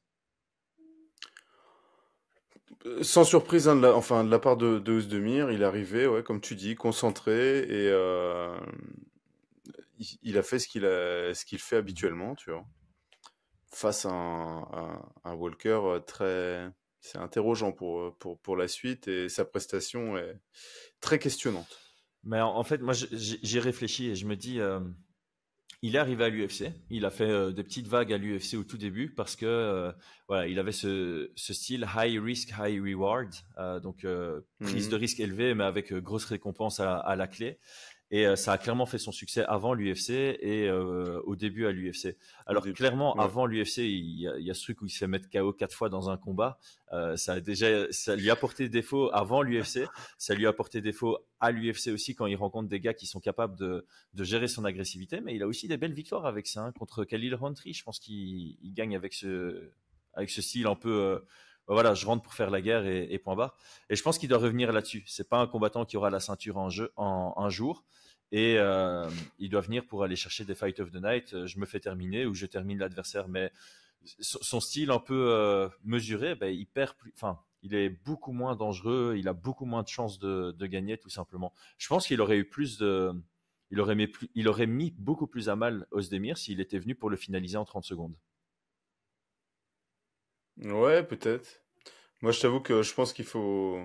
Sans surprise, hein, de la part de Ozdemir, il est arrivé, ouais, comme tu dis, concentré et il a fait ce qu'il fait habituellement, tu vois. Face à un Walker c'est interrogeant pour la suite et sa prestation est très questionnante. Mais en fait, moi, j'ai réfléchi et je me dis, il est arrivé à l'UFC. Il a fait des petites vagues à l'UFC au tout début parce que voilà, il avait ce style high risk, high reward, donc prise de risque élevée, mais avec grosse récompense à la clé. Et ça a clairement fait son succès avant l'UFC et au début à l'UFC. Alors clairement, ouais. avant l'UFC, il y a ce truc où il se fait mettre KO 4 fois dans un combat. Ça lui a porté défaut avant l'UFC. Ça lui a porté défaut à l'UFC aussi quand il rencontre des gars qui sont capables de gérer son agressivité. Mais il a aussi des belles victoires avec ça. Hein, contre Khalil Rountree, je pense qu'il gagne avec ce style un peu... voilà, je rentre pour faire la guerre et point barre. Et je pense qu'il doit revenir là-dessus. C'est pas un combattant qui aura la ceinture en jeu un jour. Et il doit venir pour aller chercher des Fight of the Night. Je me fais terminer ou je termine l'adversaire. Mais son style un peu mesuré, ben, il est beaucoup moins dangereux. Il a beaucoup moins de chances de gagner, tout simplement. Je pense qu'il aurait eu il aurait mis beaucoup plus à mal Ozdemir s'il était venu pour le finaliser en 30 secondes. Ouais, peut-être. Moi, je t'avoue que je pense qu'il faut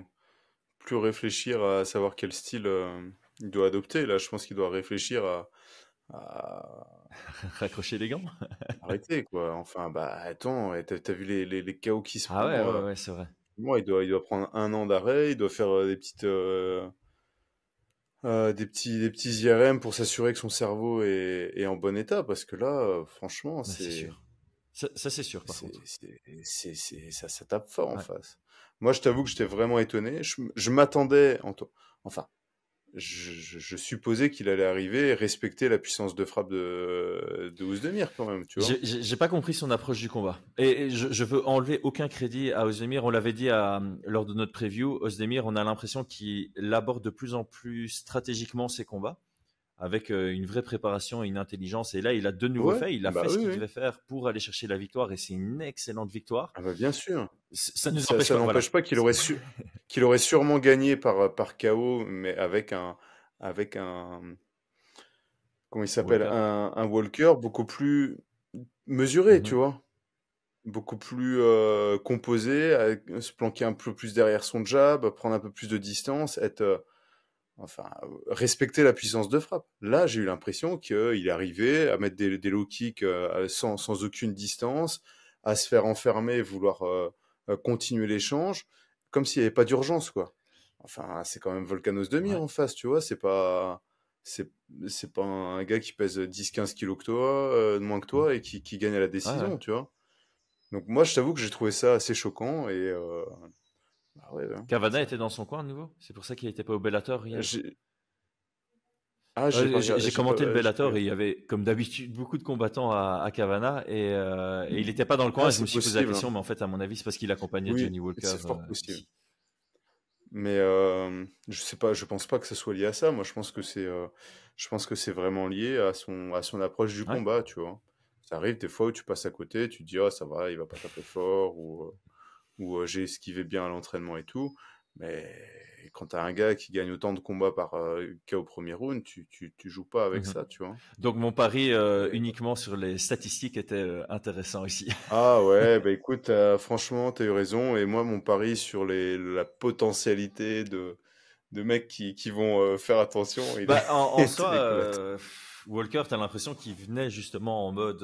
plus réfléchir à savoir quel style il doit adopter. Là, je pense qu'il doit réfléchir à Raccrocher les gants. arrêter, quoi. Enfin, bah, attends, t'as vu les KO qui se Ah prend. ouais, c'est vrai. Moi, il doit prendre 1 an d'arrêt, il doit faire des petits IRM pour s'assurer que son cerveau est en bon état, parce que là, franchement, Mais c'est sûr. Ça, c'est sûr, par contre. ça tape fort en Ouais. face. Moi, je t'avoue que j'étais vraiment étonné. Je m'attendais, enfin, je supposais qu'il allait arriver et respecter la puissance de frappe de Ozdemir quand même, tu vois. J'ai pas compris son approche du combat. Et je veux enlever aucun crédit à Ozdemir. On l'avait dit lors de notre preview. Ozdemir, on a l'impression qu'il aborde de plus en plus stratégiquement ses combats, avec une vraie préparation et une intelligence. Et là, il a de nouveau Ouais, fait. Il a bah fait ce oui, qu'il oui. devait faire pour aller chercher la victoire. Et c'est une excellente victoire. Ah bah bien sûr. Ça nous Ça empêche pas. Voilà. n'empêche pas qu'il aurait sûrement gagné par KO, mais avec un, comment il s'appelle, Walker. un Walker beaucoup plus mesuré, tu Mhm. vois. Beaucoup plus composé, se planquer un peu plus derrière son jab, prendre un peu plus de distance, respecter la puissance de frappe. Là, j'ai eu l'impression qu'il est arrivé à mettre des low kicks sans aucune distance, à se faire enfermer, vouloir continuer l'échange, comme s'il n'y avait pas d'urgence, quoi. Enfin, c'est quand même Volkan Ozdemir Ouais. en face, tu vois, c'est pas un gars qui pèse 10-15 kilos que toi, de moins que toi, et qui gagne à la décision, Ouais. tu vois. Donc moi, je t'avoue que j'ai trouvé ça assez choquant, et bah ouais, Cavana était dans son coin de nouveau. C'est pour ça qu'il n'était pas au Bellator hier. j'ai j'ai pas regardé, J'ai commenté le j'ai pas Bellator et il regardé. y avait, comme d'habitude, beaucoup de combattants à Cavana et il n'était pas dans le coin. Ah, Et je me c'est suis posé la possible, question, hein. mais en fait, à mon avis, c'est parce qu'il accompagnait Oui, Johnny Walker c'est fort possible. ici. Mais je sais pas, je pense pas que ça soit lié à ça. Moi, je pense que c'est vraiment lié à son approche du Ouais. combat, tu vois. Ça arrive des fois où tu passes à côté, tu te dis, ah, ça va, il va pas taper fort, ou j'ai esquivé bien à l'entraînement et tout. Mais quand t'as un gars qui gagne autant de combats par KO au premier round, tu joues pas avec Mhm. ça, tu vois. Donc mon pari Et- uniquement sur les statistiques était intéressant ici. Ah ouais, bah écoute, franchement, t'as eu raison. Et moi, mon pari sur la potentialité de mecs qui vont faire attention, Bah, en il soi, était éclaté. Walker, t'as l'impression qu'il venait justement en mode.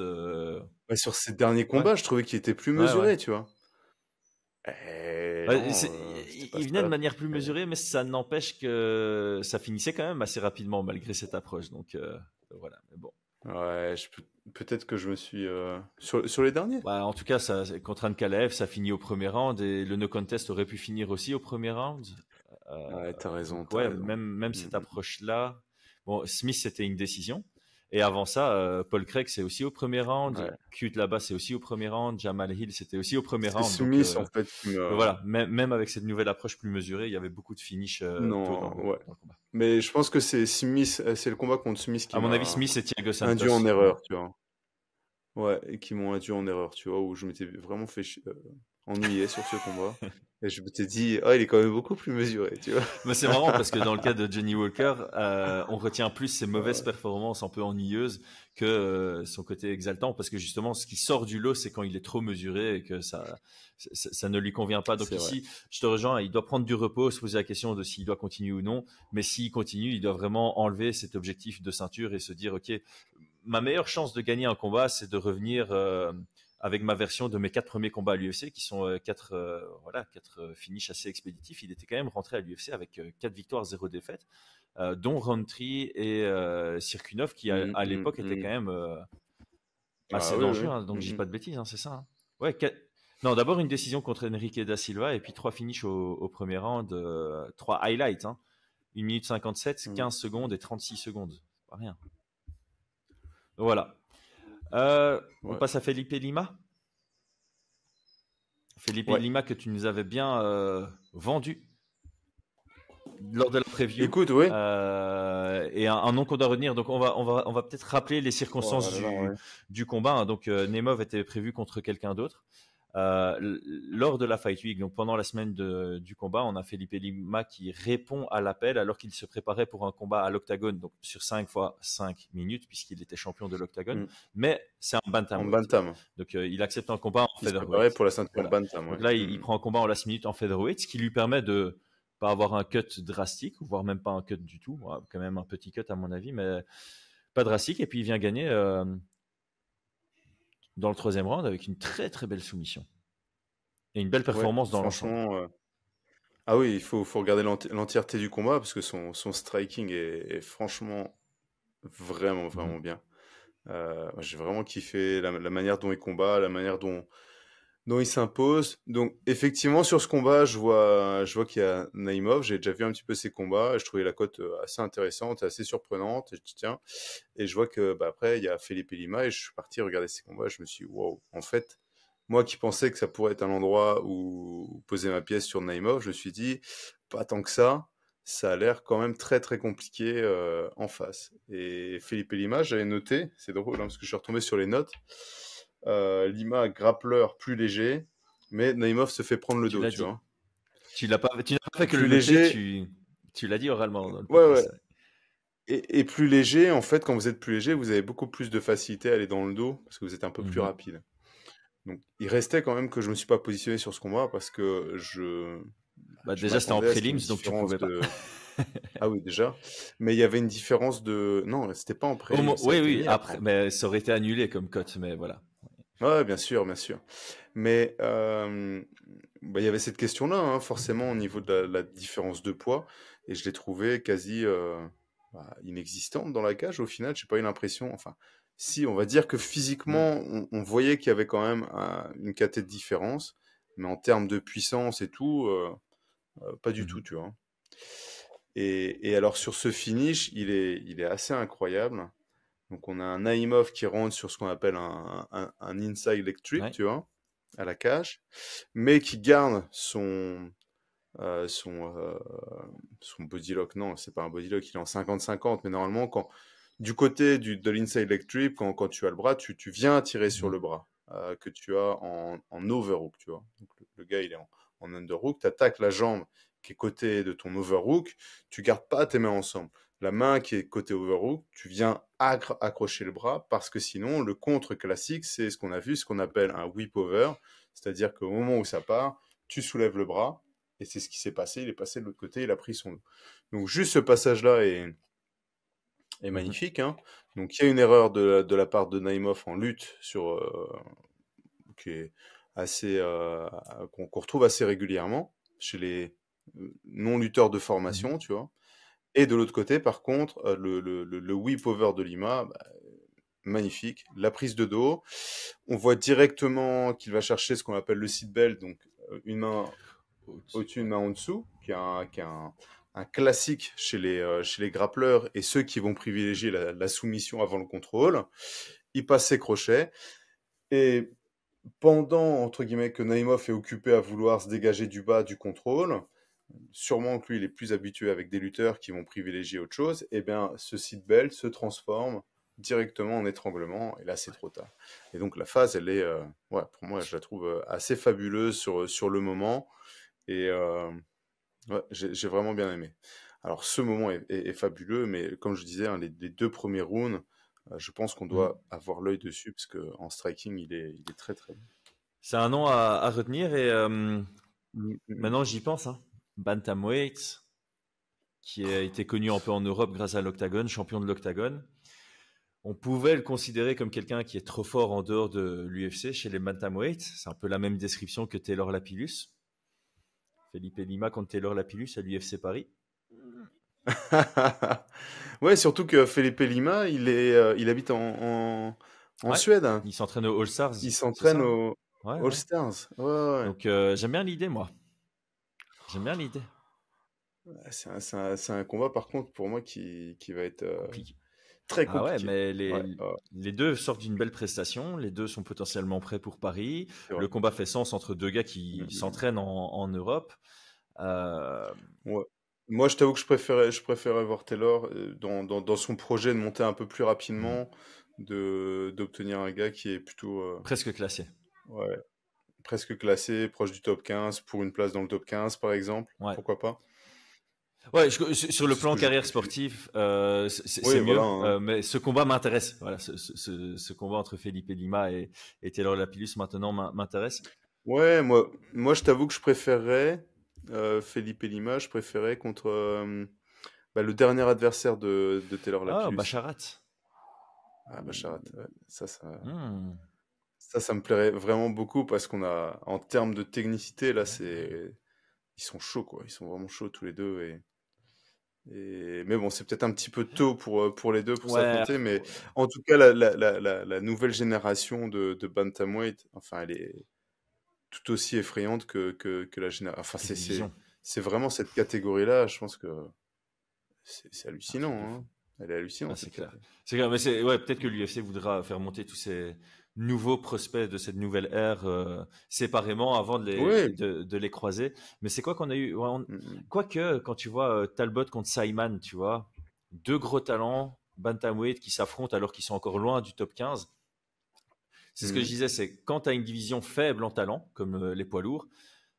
Ouais, sur ses derniers Ouais, combats, je trouvais qu'il était plus ouais, ouais. mesuré, tu vois. Et Ouais, non, il c'était venait de pas manière plus là. mesurée, mais ça n'empêche que ça finissait quand même assez rapidement malgré cette approche. Donc voilà. Mais bon. Ouais, peut-être que je me suis sur les derniers. Bah, en tout cas, contre Ankalaev, ça finit au premier round et le no contest aurait pu finir aussi au premier round. Ouais, t'as raison, Donc t'as ouais, raison. même cette approche-là. Bon, Smith, c'était une décision. Et avant ça, Paul Craig, c'est aussi au premier round. Ouais. Cute là-bas, c'est aussi au premier round. Jamal Hill, c'était aussi au premier C'est round. Donc Smith en fait qui me. voilà, même avec cette nouvelle approche plus mesurée, il y avait beaucoup de finish tôt Non, ouais. dans le combat. Mais je pense que c'est Smith, c'est le combat contre Smith qui À mon avis, m'a Smith et Thiago Santos. induit en erreur, tu vois. Ouais, et qui m'ont induit en erreur, tu vois, où je m'étais vraiment fait ennuyer sur ce combat. Et je m'étais dit, ah, il est quand même beaucoup plus mesuré, tu vois. Mais c'est marrant parce que dans le cas de Johnny Walker, on retient plus ses mauvaises performances un peu ennuyeuses que son côté exaltant, parce que justement, ce qui sort du lot, c'est quand il est trop mesuré et que ça ne lui convient pas. Donc C'est ici, je te rejoins, il doit prendre du repos, se poser la question de s'il doit continuer ou non. Mais s'il continue, il doit vraiment enlever cet objectif de ceinture et se dire, OK, ma meilleure chance de gagner un combat, c'est de revenir avec ma version de mes 4 premiers combats à l'UFC, qui sont 4 finishes assez expéditifs. Il était quand même rentré à l'UFC avec 4 victoires, 0 défaite, dont Roundtree et Cirkunov, qui à l'époque était quand même assez dangereux. Ouais. Hein, donc, je dis pas de bêtises, hein, c'est ça. Hein. Ouais, non, d'abord une décision contre Enrique da Silva et puis 3 finishes au premier round, 3 highlights. Hein, 1 minute 57, 15 secondes et 36 secondes. C'est pas rien. Voilà. On passe à Felipe Lima. Felipe Lima que tu nous avais bien vendu lors de la preview. Écoute, oui. Et un nom qu'on doit retenir. Donc on va peut-être rappeler les circonstances du combat. Hein. Donc Nemov était prévu contre quelqu'un d'autre. Lors de la Fight Week, donc pendant la semaine du combat, on a Felipe Lima qui répond à l'appel alors qu'il se préparait pour un combat à l'octogone, donc sur 5 fois 5 minutes, puisqu'il était champion de l'octogone. Mais c'est un bantamweight. Donc il accepte un combat en featherweight. Pour la ceinture bantam. Donc là, il prend un combat en last minute en featherweight, ce qui lui permet de pas avoir un cut drastique, voire même pas un cut du tout. Quand même un petit cut à mon avis, mais pas drastique. Et puis il vient gagner dans le troisième round avec une très très belle soumission et une belle performance dans l'ensemble. Ah oui, il faut regarder l'entièreté du combat parce que son striking est franchement vraiment bien. J'ai vraiment kiffé la manière dont il combat, la manière dont il s'impose. Donc effectivement sur ce combat, je vois qu'il y a Naimov. J'ai déjà vu un petit peu ses combats. Je trouvais la cote assez intéressante, assez surprenante. Et je vois que après il y a Felipe Lima et je suis parti regarder ses combats. Je me suis dit, wow, en fait, moi qui pensais que ça pourrait être un endroit où poser ma pièce sur Naimov, je me suis dit, pas tant que ça. Ça a l'air quand même très très compliqué en face. Et Felipe Lima, j'avais noté, c'est drôle parce que je suis retombé sur les notes. Lima, grappleur plus léger, mais Naimov se fait prendre le dos, tu vois. Tu n'as pas fait que plus le léger. Noter, tu l'as dit oralement. Dans le podcast. Et plus léger, en fait, quand vous êtes plus léger, vous avez beaucoup plus de facilité à aller dans le dos parce que vous êtes un peu plus rapide. Donc, il restait quand même que je me suis pas positionné sur ce combat parce que déjà, c'était en prélims, donc tu pouvais pas. Ah oui, déjà. Mais il y avait une différence de... Non, c'était pas en prélims. Oui, après, mais ça aurait été annulé comme cote, mais voilà. Ouais, bien sûr. Mais il y avait cette question-là, hein, forcément, au niveau de la différence de poids. Et je l'ai trouvé quasi inexistante dans la cage. Au final, j'ai pas eu l'impression... Enfin, si, on va dire que physiquement, on voyait qu'il y avait quand même une caté de différence. Mais en termes de puissance et tout, pas du tout, tu vois. Et alors, sur ce finish, il est assez incroyable. Donc, on a un Naimov qui rentre sur ce qu'on appelle un inside leg trip, tu vois, à la cage, mais qui garde son body lock. Non, c'est pas un body lock, il est en 50-50, mais normalement, du côté de l'inside leg trip, quand tu as le bras, tu viens tirer sur le bras que tu as en overhook, tu vois. Donc, le gars, il est en underhook, tu attaques la jambe qui est côté de ton overhook, tu gardes pas tes mains ensemble. La main qui est côté overhook, tu viens accrocher le bras parce que sinon, le contre classique, c'est ce qu'on a vu, ce qu'on appelle un whip over, c'est-à-dire qu'au moment où ça part, tu soulèves le bras et c'est ce qui s'est passé. Il est passé de l'autre côté, il a pris son dos. Donc juste ce passage-là est Mhm. magnifique, hein. Donc il y a une erreur de la part de Naimov en lutte qui est assez qu'on retrouve assez régulièrement chez les non-lutteurs de Mhm. formation, tu vois. Et de l'autre côté, par contre, le whip over de Lima, bah, magnifique. La prise de dos, on voit directement qu'il va chercher ce qu'on appelle le seat belt, donc une main Au-dessus, au-dessus, une ouais. main en dessous, qui est un classique chez les grappleurs et ceux qui vont privilégier la soumission avant le contrôle. Il passe ses crochets et pendant, entre guillemets, que Naimov est occupé à vouloir se dégager du bas du contrôle, sûrement que lui, il est plus habitué avec des lutteurs qui vont privilégier autre chose, et bien, ce seat belt se transforme directement en étranglement, et là, c'est trop tard. Et donc, la phase, elle est, ouais, pour moi, je la trouve assez fabuleuse sur le moment, et ouais, j'ai vraiment bien aimé. Alors, ce moment est fabuleux, mais comme je disais, hein, les deux premiers rounds, je pense qu'on Mhm. doit avoir l'œil dessus, parce qu'en striking, il est très très bon. C'est un nom à retenir et Mm, mm, mm. maintenant j'y pense. Hein. Bantamweight, qui a été connu un peu en Europe grâce à l'Octagone, champion de l'Octagone. On pouvait le considérer comme quelqu'un qui est trop fort en dehors de l'UFC chez les bantamweight. C'est un peu la même description que Taylor Lapillus. Felipe Lima contre Taylor Lapillus à l'UFC Paris. Ouais, surtout que Felipe Lima, il habite en Ouais, Suède, hein. il s'entraîne aux All Stars, Il c'est s'entraîne ça? au Ouais, All ouais. Stars. Ouais, ouais. Donc j'aime bien l'idée, moi. J'aime bien l'idée. Ouais, c'est un combat, par contre, pour moi, qui va être Compliqué. très Ah ouais, compliqué. mais Ouais, ouais, les deux sortent d'une belle prestation, les deux sont potentiellement prêts pour Paris. c'est vrai. Le combat fait sens entre deux gars Mm, qui mm, mm. s'entraînent en Europe. Euh, Ouais. Moi, je t'avoue que je préférais voir Taylor dans son projet de monter un peu plus mhm. rapidement, d'obtenir un gars qui est plutôt Presque classé. ouais, presque classé, proche du top 15, pour une place dans le top 15, par exemple. Ouais. Pourquoi pas? Ouais, sur le C'est ce plan que je carrière préfère. sportive, c'est Oui, mieux, voilà, hein. mais ce combat m'intéresse. Voilà, ce combat entre Felipe Lima et Taylor Lapillus maintenant m'intéresse. Ouais, moi je t'avoue que je préférerais Felipe Lima, je préférais contre bah, le dernier adversaire de Taylor Ah, Lapillus. Bacharat. Ah, Basharat, ouais. Hmm. Ça me plairait vraiment beaucoup parce qu'on a, en termes de technicité, là, ils sont chauds, quoi. Ils sont vraiment chauds tous les deux. Mais bon, c'est peut-être un petit peu tôt pour les deux pour Ouais, s'affronter, mais faut- en tout cas, la nouvelle génération de Bantamweight, enfin, elle est tout aussi effrayante que la génération. Enfin, quelle division. c'est vraiment cette catégorie-là, je pense que c'est Un hallucinant, truc de fou. hein. Elle est Ah, hallucinante, c'est cette clair. catégorie. C'est clair, mais ouais, peut-être que l'UFC voudra faire monter tous ces nouveaux prospects de cette nouvelle ère séparément avant Oui. de les croiser. Mais c'est quoi qu'on a eu Mm, mm. quoique, quand tu vois Talbot contre Simon, tu vois, deux gros talents, bantamweight qui s'affrontent alors qu'ils sont encore loin du top 15. C'est ce que je Mm, disais, c'est quand tu as une division faible en talent, comme les poids lourds,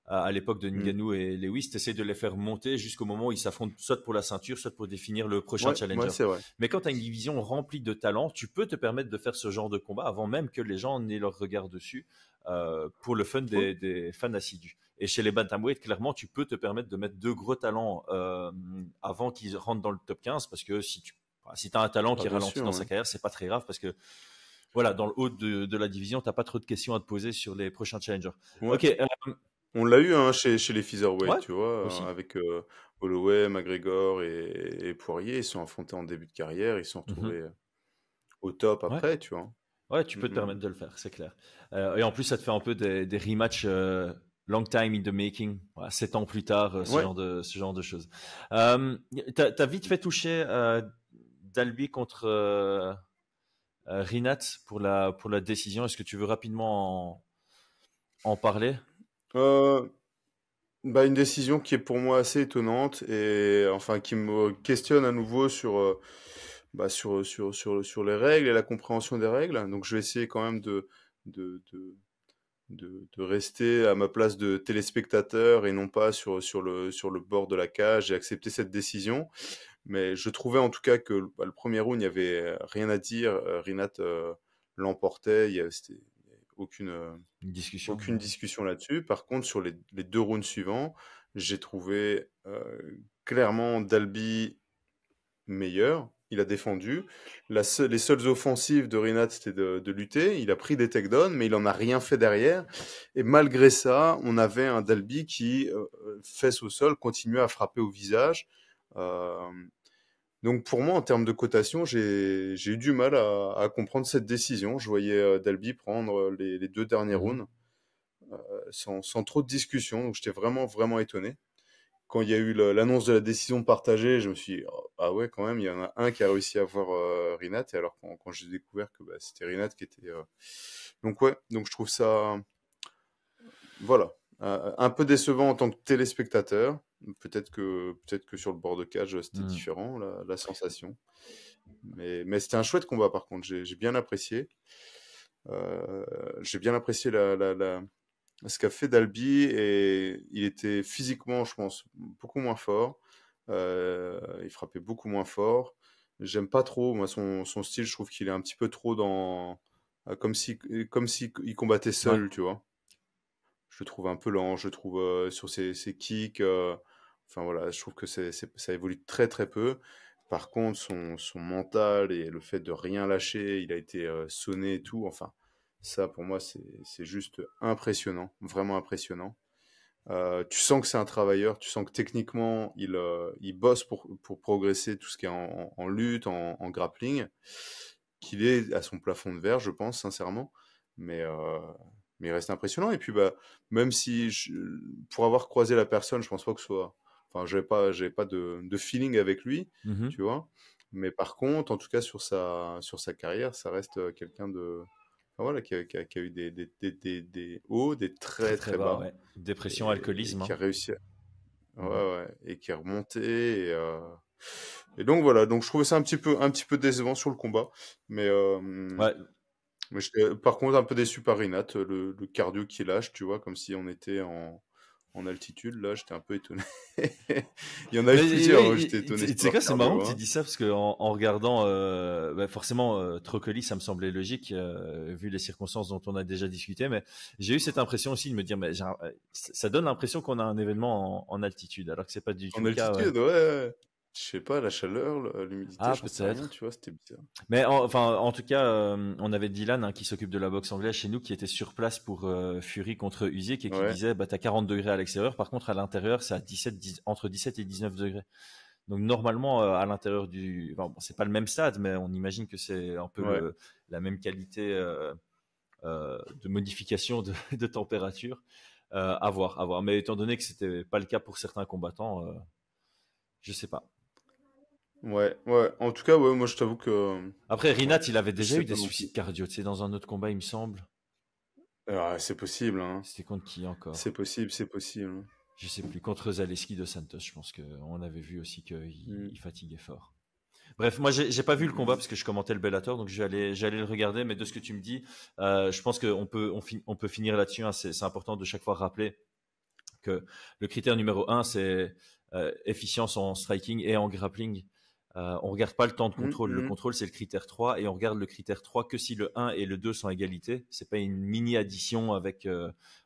à l'époque de mm. Ngannou et Lewis, tu essaies de les faire monter jusqu'au moment où ils s'affrontent soit pour la ceinture, soit pour définir le prochain Ouais, ouais, challenger. c'est vrai. Mais quand tu as une division remplie de talents, tu peux te permettre de faire ce genre de combat avant même que les gens n'aient leur regard dessus pour le fun Ouais, des fans assidus. Et chez les bantamweight, clairement, tu peux te permettre de mettre deux gros talents avant qu'ils rentrent dans le top 15 parce que si tu as un talent bah, qui bien ralentit sûr, dans ouais. sa carrière, c'est pas très grave parce que voilà, dans le haut de la division, tu n'as pas trop de questions à te poser sur les prochains challengers. Ouais. Ok, On l'a eu hein, chez les featherweight, ouais, tu vois, aussi. avec Holloway, McGregor et Poirier. Ils se sont affrontés en début de carrière, ils se sont Mhm. retrouvés au top Ouais. après, tu vois. Ouais, tu Mm, peux te mm, permettre de le faire, c'est clair. Et en plus, ça te fait un peu des rematchs long time in the making, voilà, 7 ans plus tard, mm. Ouais. ce genre de choses. T'as vite fait toucher Dalby contre Rinat pour la décision. Est-ce que tu veux rapidement en parler? Euh, Bah, une décision qui est pour moi assez étonnante et enfin qui me questionne à nouveau sur les règles et la compréhension des règles. Donc je vais essayer quand même de, de, de rester à ma place de téléspectateur et non pas sur le bord de la cage et accepter cette décision. Mais je trouvais en tout cas que bah, le premier round, il n'y avait rien à dire. Rinat l'emportait, il y avait Une discussion. aucune discussion là-dessus. Par contre, sur les deux rounds suivants, j'ai trouvé clairement Dalby meilleur. il a défendu. Les seules offensives de Rinat, c'était de lutter. Il a pris des takedowns, mais il en a rien fait derrière. Et malgré ça, on avait un Dalby qui, fesse au sol, continuait à frapper au visage. Donc pour moi, en termes de cotation, j'ai eu du mal à comprendre cette décision. Je voyais Dalby prendre les 2 derniers rounds sans trop de discussion. Donc j'étais vraiment, vraiment étonné. Quand il y a eu l'annonce de la décision partagée, je me suis dit, oh, ah ouais, quand même, il y en a un qui a réussi à voir Rinat. Et alors, quand j'ai découvert que c'était Rinat qui était. Donc, ouais, donc je trouve ça. Voilà. Un peu décevant en tant que téléspectateur. Peut-être que sur le bord de cage, c'était différent, la sensation. Mais c'était un chouette combat, par contre. J'ai bien apprécié. J'ai bien apprécié ce qu'a fait Dalby, et il était physiquement, je pense, beaucoup moins fort. Il frappait beaucoup moins fort. J'aime pas trop, moi, son style. Je trouve qu'il est un petit peu trop dans... comme si il combattait seul, tu vois. Je le trouve un peu lent, je le trouve sur ses kicks. Enfin voilà, je trouve que ça évolue très très peu. Par contre, son mental et le fait de rien lâcher, il a été sonné et tout. Enfin, ça pour moi, c'est juste impressionnant, vraiment impressionnant. Tu sens que c'est un travailleur, tu sens que techniquement, il bosse pour progresser tout ce qui est en lutte, en grappling, qu'il est à son plafond de verre, je pense, sincèrement. Mais il reste impressionnant. Et puis, même si, pour avoir croisé la personne, je pense pas que ce soit... Enfin, j'avais pas de feeling avec lui, tu vois. Mais par contre, en tout cas, sur sa carrière, ça reste quelqu'un de... Enfin, voilà, qui a eu des hauts, des très, très bas. Ouais. Dépression, alcoolisme. Et qui a réussi et qui est remonté. Et donc, voilà. Donc, je trouvais ça un petit peu décevant sur le combat. Mais... Mais j'étais par contre un peu déçu par Rinat, le cardio qui lâche, tu vois, comme si on était en altitude. Là, j'étais un peu étonné. Il y en a eu plusieurs, j'étais étonné. Tu sais quoi, c'est marrant que tu dis ça, parce qu'en regardant, forcément, Trocoli, ça me semblait logique, vu les circonstances dont on a déjà discuté, mais j'ai eu cette impression aussi de me dire, mais ça donne l'impression qu'on a un événement en altitude, alors que c'est pas du tout le cas. En altitude, ouais. Je sais pas, la chaleur, l'humidité, je sais rien, tu vois, c'était bizarre. Mais en tout cas, on avait Dylan qui s'occupe de la boxe anglaise chez nous, qui était sur place pour Fury contre Usyk, et qui disait, t'as 40 degrés à l'extérieur, par contre à l'intérieur c'est à entre 17 et 19 degrés. Donc normalement à l'intérieur c'est pas le même stade, mais on imagine que c'est un peu la même qualité de modification de température. À voir. Mais étant donné que c'était pas le cas pour certains combattants, je sais pas. Ouais. En tout cas, moi je t'avoue que... Après, Rinat, il avait déjà eu des suicides cardio, tu sais, dans un autre combat, il me semble. C'est possible, hein. C'était contre qui encore? C'est possible. Je sais plus, contre Zaleski dos Santos, je pense qu'on avait vu aussi qu'il fatiguait fort. Bref, moi j'ai pas vu le combat parce que je commentais le Bellator, donc j'allais le regarder, mais de ce que tu me dis, je pense qu'on peut finir là-dessus, hein. C'est important de chaque fois rappeler que le critère numéro 1, c'est efficience en striking et en grappling. On regarde pas le temps de contrôle. Le contrôle, c'est le critère 3, et on regarde le critère 3 que si le 1 et le 2 sont à égalité. C'est pas une mini addition avec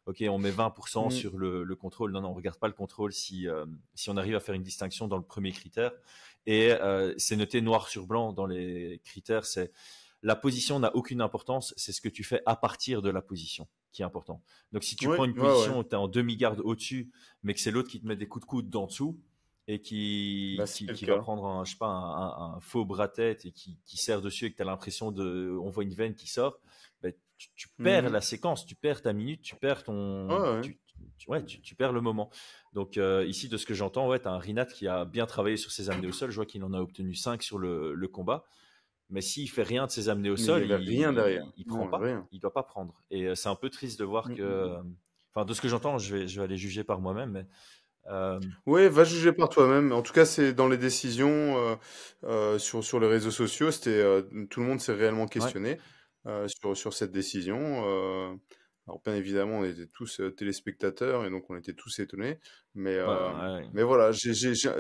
OK, on met 20% sur le contrôle. Non, on regarde pas le contrôle si on arrive à faire une distinction dans le premier critère. Et c'est noté noir sur blanc dans les critères, c'est la position n'a aucune importance, c'est ce que tu fais à partir de la position qui est important. Donc si tu prends une position où tu es en demi-garde au-dessus, mais que c'est l'autre qui te met des coups de coude d'en dessous, et qui va prendre un faux bras-tête et qui serre dessus, et que tu as l'impression on voit une veine qui sort, tu perds la séquence, tu perds ta minute, tu perds tu perds le moment. Donc ici, de ce que j'entends, tu as un Rinat qui a bien travaillé sur ses amenés au sol. Je vois qu'il en a obtenu 5 sur le combat. Mais s'il fait rien de ses amenés au sol, il prend pas. Rien. Il doit pas prendre. Et c'est un peu triste de voir que... de ce que j'entends, je vais aller juger par moi-même, mais... Oui, va juger par toi-même. En tout cas, c'est dans les décisions sur les réseaux sociaux, tout le monde s'est réellement questionné sur cette décision. Alors bien évidemment, on était tous téléspectateurs, et donc on était tous étonnés. Mais voilà,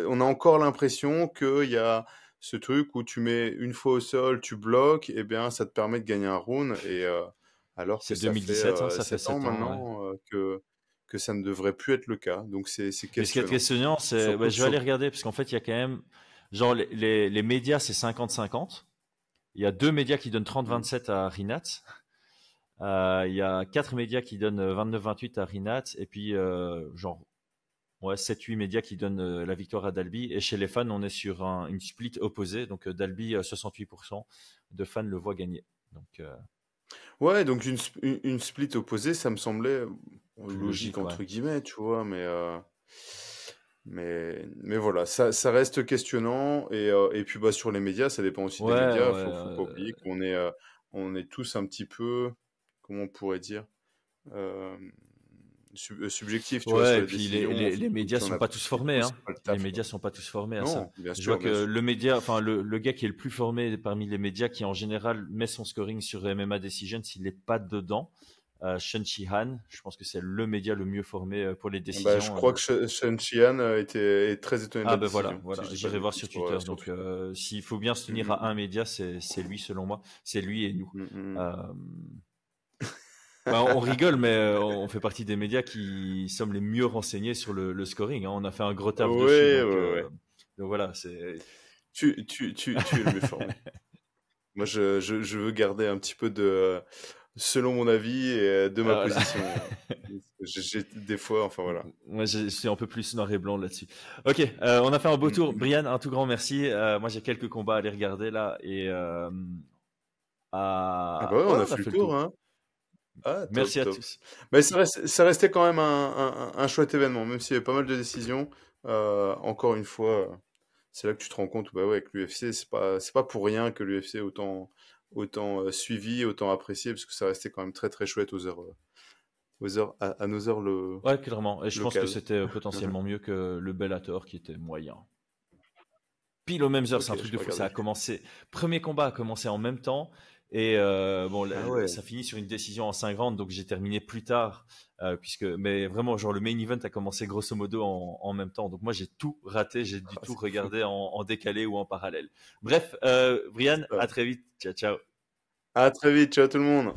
on a encore l'impression qu'il y a ce truc où tu mets une fois au sol, tu bloques, et bien ça te permet de gagner un round. Et alors que c'est 2017, ça fait 7 ans maintenant que ça ne devrait plus être le cas. Donc c'est questionnant. Ce qui est questionnant, c'est je vais aller regarder, parce qu'en fait il y a quand même Genre, les médias, c'est 50-50. Il y a 2 médias qui donnent 30-27 à Rinat. Il y a 4 médias qui donnent 29-28 à Rinat. Et puis, genre, 7-8 médias qui donnent la victoire à Dalby. Et chez les fans, on est sur une split opposée. Donc, Dalby, 68% de fans le voient gagner. Donc, Ouais, donc une split opposée, ça me semblait logique, ouais. entre guillemets, tu vois, mais voilà, ça reste questionnant. Et puis bah, sur les médias, ça dépend aussi des Ouais, médias. ouais, Faut pas oublier on est tous un petit peu, comment on pourrait dire, euh, subjectifs, tu vois, sur ouais, et les puis décisions. les médias Puis on sont a pas tous tous fait formés, c'est hein. pas le Les taf. médias sont pas tous formés à ça. Non, bien Je sûr, vois que bien sûr. le média, enfin le gars qui est le plus formé parmi les médias, qui en général met son scoring sur MMA Decision, s'il n'est pas dedans, Shen Chi-Han, je pense que c'est le média le mieux formé pour les Bah, je décisions. crois que Shen Qian est très étonné de la Ben voilà, décision, voilà. si je dis pas J'irai de voir bêtises, sur Twitter. sur Donc, Twitter. s'il faut bien se tenir à un média, c'est lui, selon moi. C'est lui et nous. Euh, on rigole, mais on fait partie des médias qui sommes les mieux renseignés sur le scoring, hein. On a fait un gros taf dessus. Ouais. Donc voilà, c'est. Tu es le mieux formé. Moi, je veux garder un petit peu de, selon mon avis et de ma Voilà. position. J'ai des fois, enfin voilà. Moi, je suis un peu plus noir et blanc là-dessus. Ok, on a fait un beau tour. Brian, un tout grand merci. Moi, j'ai quelques combats à aller regarder là. Et Ah bah ouais, on a fait le tour, hein. Ah, top, merci à top. tous. Mais ça restait quand même un chouette événement, même s'il y avait pas mal de décisions. Encore une fois, c'est là que tu te rends compte, bah ouais, que l'UFC, c'est pas pour rien que l'UFC est autant suivi, autant apprécié, parce que ça restait quand même très très chouette à nos heures Ouais, clairement. Et je pense que locales. c'était potentiellement mieux que le Bellator qui était moyen. Pile aux mêmes heures, c'est un Ok, truc je de vais fou. Ça a regarder. commencé. Premier combat a commencé en même temps. Et bon, Ah ouais. ça finit sur une décision en 5 rounds, donc j'ai terminé plus tard, mais vraiment, genre le main event a commencé grosso modo en même temps. Donc moi, j'ai tout raté, j'ai dû Ah, tout c'est fou. regarder en décalé ou en parallèle. Bref, Brian, Ah. à très vite. Ciao, ciao. À très vite, ciao tout le monde.